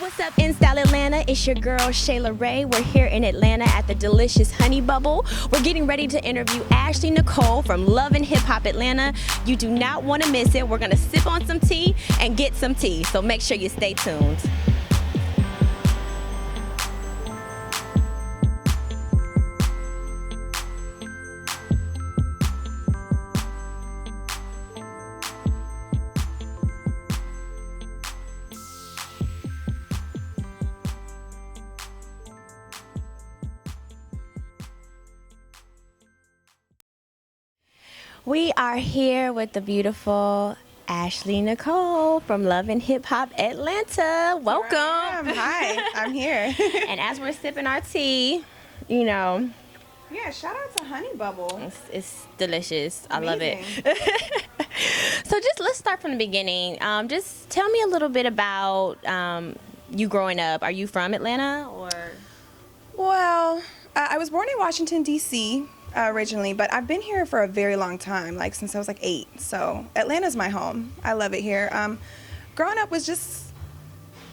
What's up, In Style Atlanta? It's your girl, Shayla Raye. We're here in Atlanta at the delicious Honey Bubble. We're getting ready to interview Ashley Nicole from Love and Hip Hop Atlanta. You do not want to miss it. We're going to sip on some tea and get some tea, so make sure you stay tuned. We are here with the beautiful Ashley Nicole from Love and Hip Hop Atlanta. Welcome. Hi, I'm here. And as we're sipping our tea, you know. Yeah, shout out to Honey Bubble. It's delicious. Amazing. I love it. So let's start from the beginning. Just tell me a little bit about you growing up. Are you from Atlanta or? Well, I was born in Washington, D.C. Originally, but I've been here for a very long time, like since I was like 8. So Atlanta's my home. I love it here. Growing up was just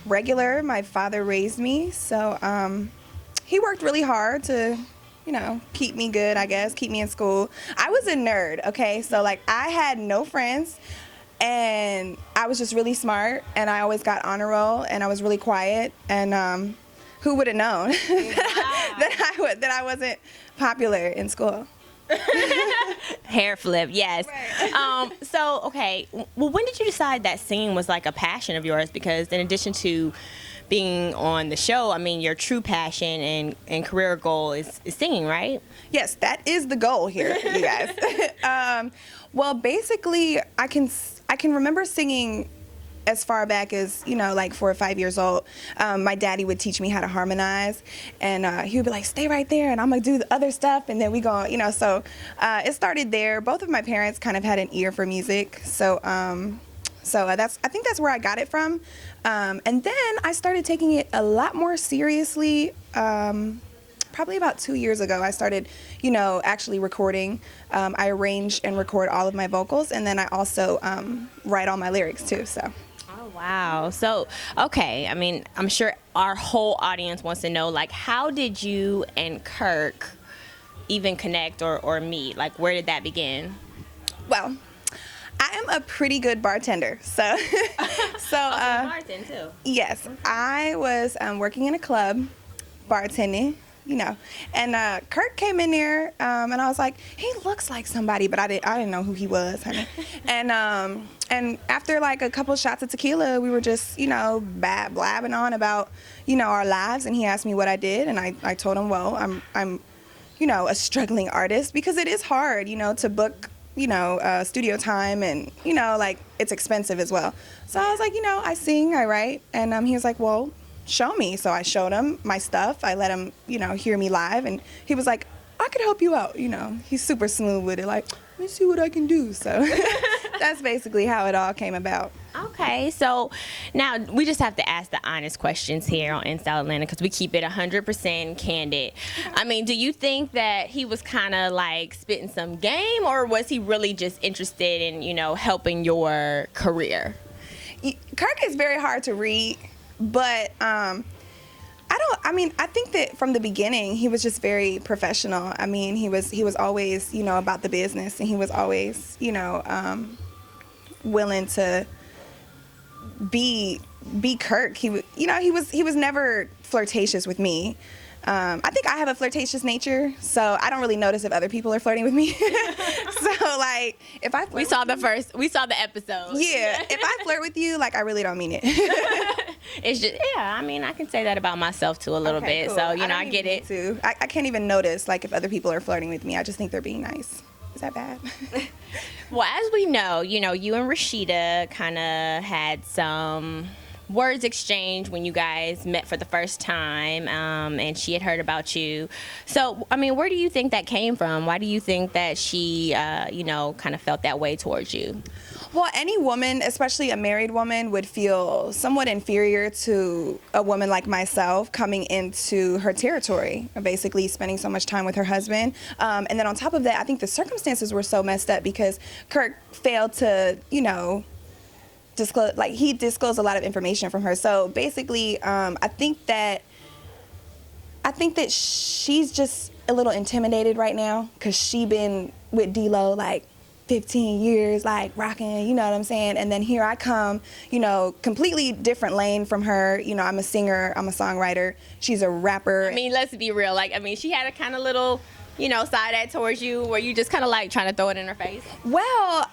regular. My father raised me, so he worked really hard to, you know, keep me good, I guess, keep me in school. I was a nerd, okay? So like I had no friends and I was just really smart and I always got honor roll and I was really quiet and who would have known that I wasn't popular in school? Hair flip, yes. Right. So, okay, well, when did you decide that singing was like a passion of yours? Because in addition to being on the show, I mean, your true passion and career goal is singing, right? Yes, that is the goal here, you guys. Well, basically, I can remember singing as far back as, you know, like 4 or 5 years old. My daddy would teach me how to harmonize, and he would be like, stay right there, and I'm gonna do the other stuff, and then we go, you know, so it started there. Both of my parents kind of had an ear for music, so I think that's where I got it from. And then I started taking it a lot more seriously. Probably about 2 years ago, I started, you know, actually recording. I arrange and record all of my vocals, and then I also write all my lyrics too, so. Wow. So, okay. I mean, I'm sure our whole audience wants to know, like, how did you and Kirk even connect or meet? Like, where did that begin? Well, I am a pretty good bartender, so. Bartend too. Yes, I was working in a club, bartending. You know, and Kirk came in there, and I was like, he looks like somebody, but I didn't know who he was, honey. And after like a couple shots of tequila, we were just, you know, blabbing on about, you know, our lives, and he asked me what I did, and I told him, well, I'm, you know, a struggling artist, because it is hard, you know, to book, you know, studio time, and, you know, like, it's expensive as well. So I was like, you know, I sing, I write, and he was like, well, show me. So I showed him my stuff. I let him, you know, hear me live, and he was like, I could help you out, you know. He's super smooth with it, like, let me see what I can do. So that's basically how it all came about. Okay, so now we just have to ask the honest questions here on In Style Atlanta, because we keep it 100% candid. I mean, do you think that he was kind of like spitting some game, or was he really just interested in, you know, helping your career? Kirk is very hard to read. But I think that from the beginning, he was just very professional. I mean, he was always, you know, about the business, and he was always, you know, willing to be Kirk. He was never flirtatious with me. I think I have a flirtatious nature, so I don't really notice if other people are flirting with me. So, like, if I we saw the episode. Yeah, if I flirt with you, like, I really don't mean it. It's just, yeah, I mean, I can say that about myself too a little bit. Cool. So, you know, I get it too. I can't even notice, like, if other people are flirting with me. I just think they're being nice. Is that bad? Well, as we know, you and Rasheeda kind of had some words exchanged when you guys met for the first time, and she had heard about you. So, I mean, where do you think that came from? Why do you think that she, you know, kind of felt that way towards you? Well, any woman, especially a married woman, would feel somewhat inferior to a woman like myself coming into her territory, basically spending so much time with her husband. And then on top of that, I think the circumstances were so messed up because Kirk failed to, you know, he disclosed a lot of information from her. So basically, I think that she's just a little intimidated right now because she been with D-Lo like 15 years, like rocking, you know what I'm saying? And then here I come, you know, completely different lane from her. You know, I'm a singer, I'm a songwriter. She's a rapper. I mean, let's be real. Like, I mean, she had a kind of little, you know, side eye towards you where you just kind of like trying to throw it in her face. Well,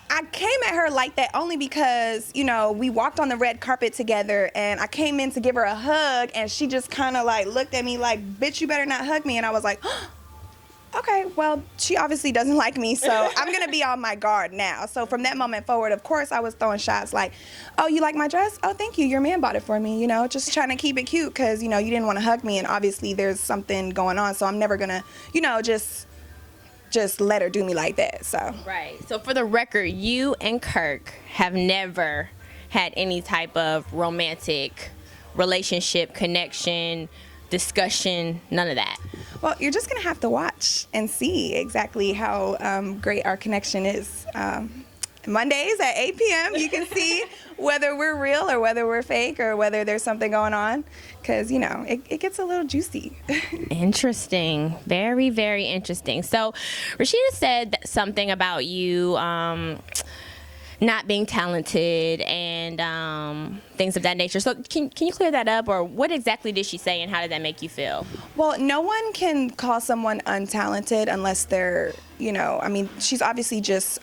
I came at her like that only because, you know, we walked on the red carpet together and I came in to give her a hug and she just kind of like looked at me like, bitch, you better not hug me. And I was like, okay, well, she obviously doesn't like me, so I'm going to be on my guard now. So from that moment forward, of course, I was throwing shots like, oh, you like my dress? Oh, thank you. Your man bought it for me, you know, just trying to keep it cute because, you know, you didn't want to hug me, and obviously there's something going on, so I'm never going to, you know, just let her do me like that, so. Right. So for the record, you and Kirk have never had any type of romantic relationship, connection, discussion, none of that. Well, you're just going to have to watch and see exactly how great our connection is. Mondays at 8 p.m., you can see whether we're real or whether we're fake or whether there's something going on because, you know, it gets a little juicy. Interesting. Very, very interesting. So Rasheeda said something about you not being talented and things of that nature. So can you clear that up, or what exactly did she say and how did that make you feel? Well, no one can call someone untalented unless they're, you know, I mean, she's obviously just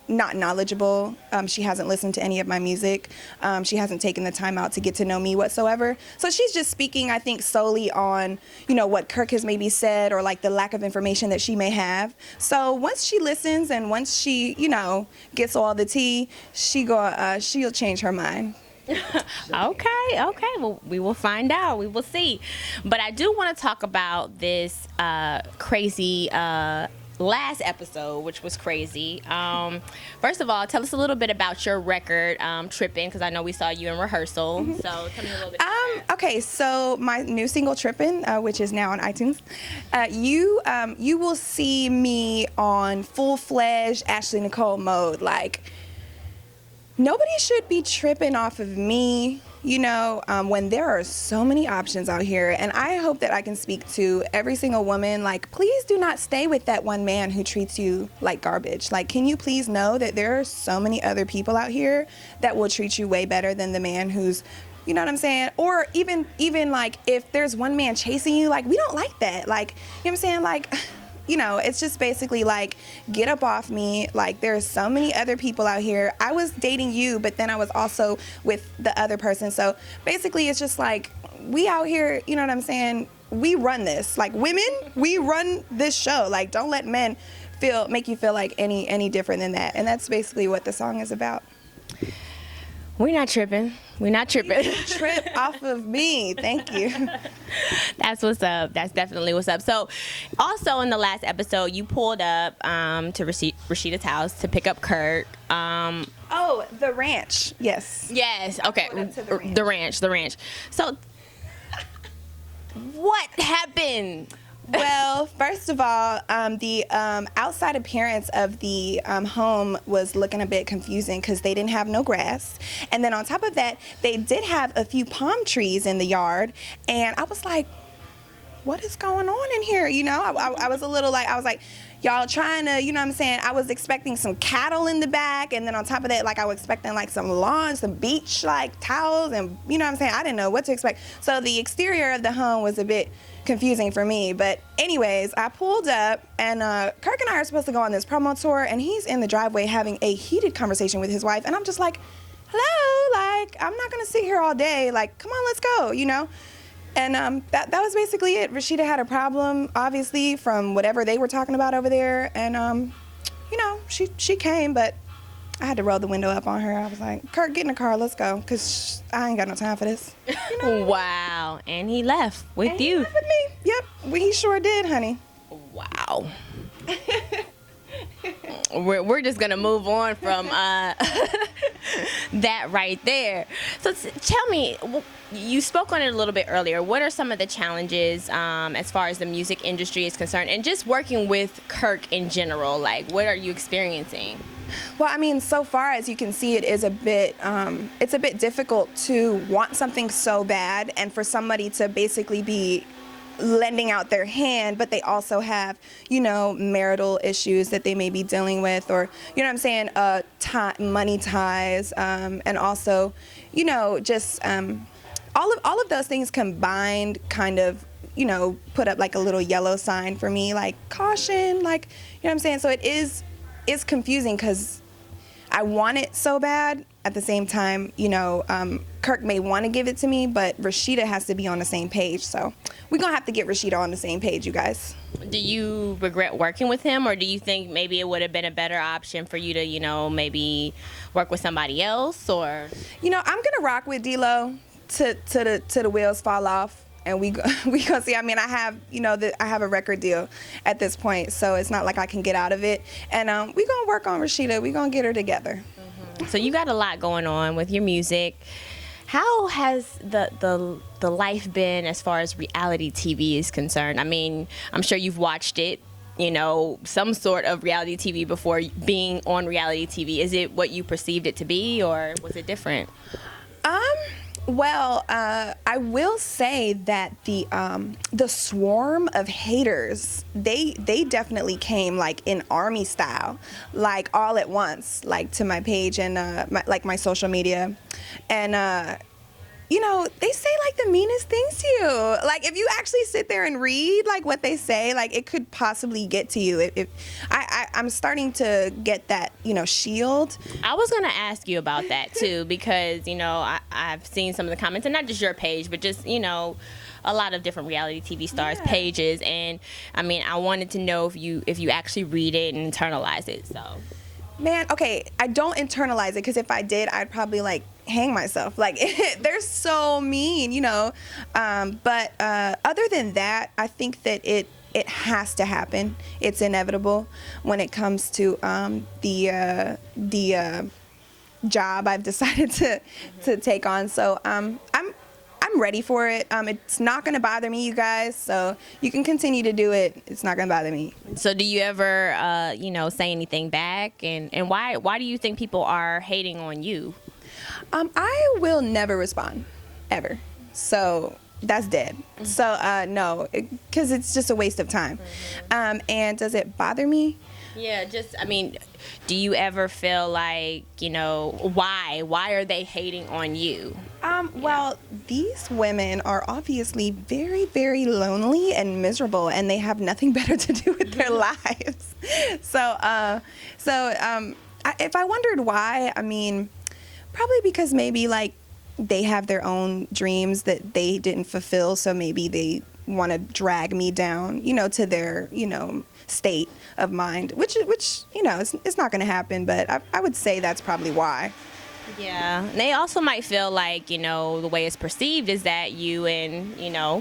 not knowledgeable. She hasn't listened to any of my music. She hasn't taken the time out to get to know me whatsoever. So she's just speaking, I think, solely on, you know, what Kirk has maybe said or like the lack of information that she may have. So once she listens and once she, you know, gets all the tea, she'll change her mind. Okay. Well, we will find out. We will see. But I do want to talk about this crazy last episode, which was crazy. First of all, tell us a little bit about your record, Trippin', because I know we saw you in rehearsal. Mm-hmm. So tell me a little bit. Okay, so my new single, Trippin', which is now on iTunes, you will see me on full-fledged Ashley Nicole mode. Like, nobody should be tripping off of me, you know, when there are so many options out here. And I hope that I can speak to every single woman. Like, please do not stay with that one man who treats you like garbage. Like, can you please know that there are so many other people out here that will treat you way better than the man who's, you know what I'm saying? Or even like, if there's one man chasing you, like, we don't like that. Like, you know what I'm saying? Like, you know, it's just basically like, get up off me. Like, there's so many other people out here. I was dating you, but then I was also with the other person. So basically, it's just like, we out here, you know what I'm saying? We run this. Like, women, we run this show. Like, don't let men make you feel like any different than that. And that's basically what the song is about. We're not tripping. Trip off of me. Thank you. That's what's up. That's definitely what's up. So, also in the last episode, you pulled up to Rasheeda's house to pick up Kirk. Oh, the ranch. Yes. Yes. Okay. The ranch. So, what happened? Well, first of all, the outside appearance of the home was looking a bit confusing because they didn't have no grass. And then on top of that, they did have a few palm trees in the yard. And I was like, what is going on in here? You know, I was a little like, I was like, y'all trying to, you know what I'm saying? I was expecting some cattle in the back. And then on top of that, like, I was expecting like some lawns, some beach like towels. And you know what I'm saying? I didn't know what to expect. So the exterior of the home was a bit confusing for me. But anyways, I pulled up and Kirk and I are supposed to go on this promo tour, and he's in the driveway having a heated conversation with his wife, and I'm just like, hello, like, I'm not gonna sit here all day, like, come on, let's go, you know. And that was basically it. Rasheeda had a problem, obviously, from whatever they were talking about over there, and you know, she came, but I had to roll the window up on her. I was like, Kirk, get in the car, let's go, because I ain't got no time for this. You know? Wow. And he left with you. He left with me. Yep, he sure did, honey. Wow. we're just gonna move on from that right there. So tell me, you spoke on it a little bit earlier. What are some of the challenges as far as the music industry is concerned, and just working with Kirk in general? Like, what are you experiencing? Well, I mean, so far as you can see, it is it's a bit difficult to want something so bad, and for somebody to basically be lending out their hand, but they also have, marital issues that they may be dealing with, or, what I'm saying, money ties, and also, just all of those things combined kind of, put up like a little yellow sign for me, like caution, like, what I'm saying? So it's confusing because I want it so bad. At the same time, Kirk may want to give it to me, but Rasheeda has to be on the same page. So we're going to have to get Rasheeda on the same page, you guys. Do you regret working with him, or do you think maybe it would have been a better option for you to, maybe work with somebody else? Or I'm going to rock with D-Lo to the wheels fall off. And we gonna see. I mean, I have I have a record deal at this point, so it's not like I can get out of it. And we gonna work on Rasheeda. We gonna get her together. Mm-hmm. So you got a lot going on with your music. How has the life been as far as reality TV is concerned? I mean, I'm sure you've watched it. Some sort of reality TV before being on reality TV. Is it what you perceived it to be, or was it different? Well, I will say that the swarm of haters, they definitely came like in army style, like all at once, like to my page and my social media, and they say like the meanest things to you. Like if you actually sit there and read like what they say, like it could possibly get to you. If I'm starting to get that shield. I was gonna ask you about that too, because I've seen some of the comments, and not just your page, but just a lot of different reality TV stars' pages, and I mean, I wanted to know if you actually read it and internalize it. So, man, okay, I don't internalize it, because if I did, I'd probably like hang myself. Like they're so mean, but other than that, I think that it has to happen. It's inevitable when it comes to the job I've decided to take on. So I'm ready for it. It's not going to bother me, you guys. So you can continue to do it. It's not going to bother me. So do you ever say anything back, and why do you think people are hating on you? I will never respond, ever. So that's dead. Mm-hmm. So no, because it's just a waste of time. Mm-hmm. And does it bother me? Yeah, do you ever feel like, why are they hating on you? Well, these women are obviously very, very lonely and miserable, and they have nothing better to do with their lives. So if I wondered why, I mean, probably because maybe like they have their own dreams that they didn't fulfill, so maybe they want to drag me down, to their, state of mind, which it's not going to happen, but I would say that's probably why. Yeah, and they also might feel like, the way it's perceived is that you and,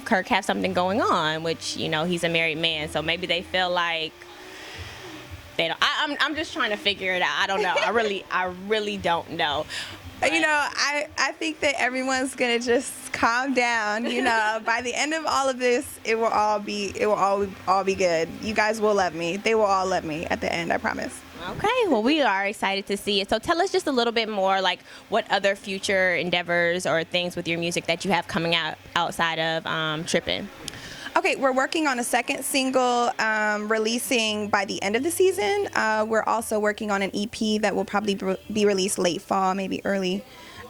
Kirk have something going on, which, he's a married man, so maybe they feel like they don't. I'm just trying to figure it out. I don't know. I really don't know. But I think that everyone's gonna just calm down. By the end of all of this, it will all be good. You guys will love me. They will all love me at the end. I promise. Okay. Well, we are excited to see it. So tell us just a little bit more, like what other future endeavors or things with your music that you have coming out outside of Trippin'. Okay, we're working on a second single releasing by the end of the season. We're also working on an EP that will probably be released late fall, maybe early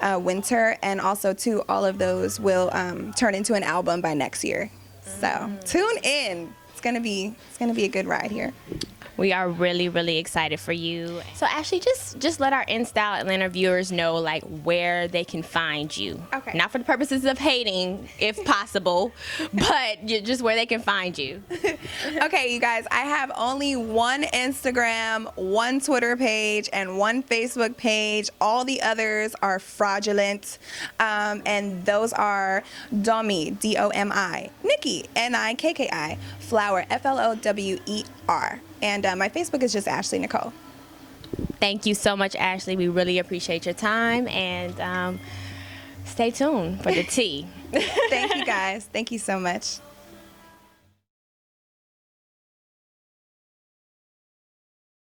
winter. And also, too, all of those will turn into an album by next year. So tune in. It's gonna be a good ride here. We are really, really excited for you. So Ashley, just let our InStyle Atlanta viewers know like where they can find you. Okay. Not for the purposes of hating, if possible, but just where they can find you. Okay, you guys, I have only one Instagram, one Twitter page, and one Facebook page. All the others are fraudulent, and those are Domi, D-O-M-I, Nikki, N-I-K-K-I, Flower, Flower. And my Facebook is just Ashley Nicole. Thank you so much, Ashley. We really appreciate your time, and stay tuned for the tea. Thank you, guys. Thank you so much.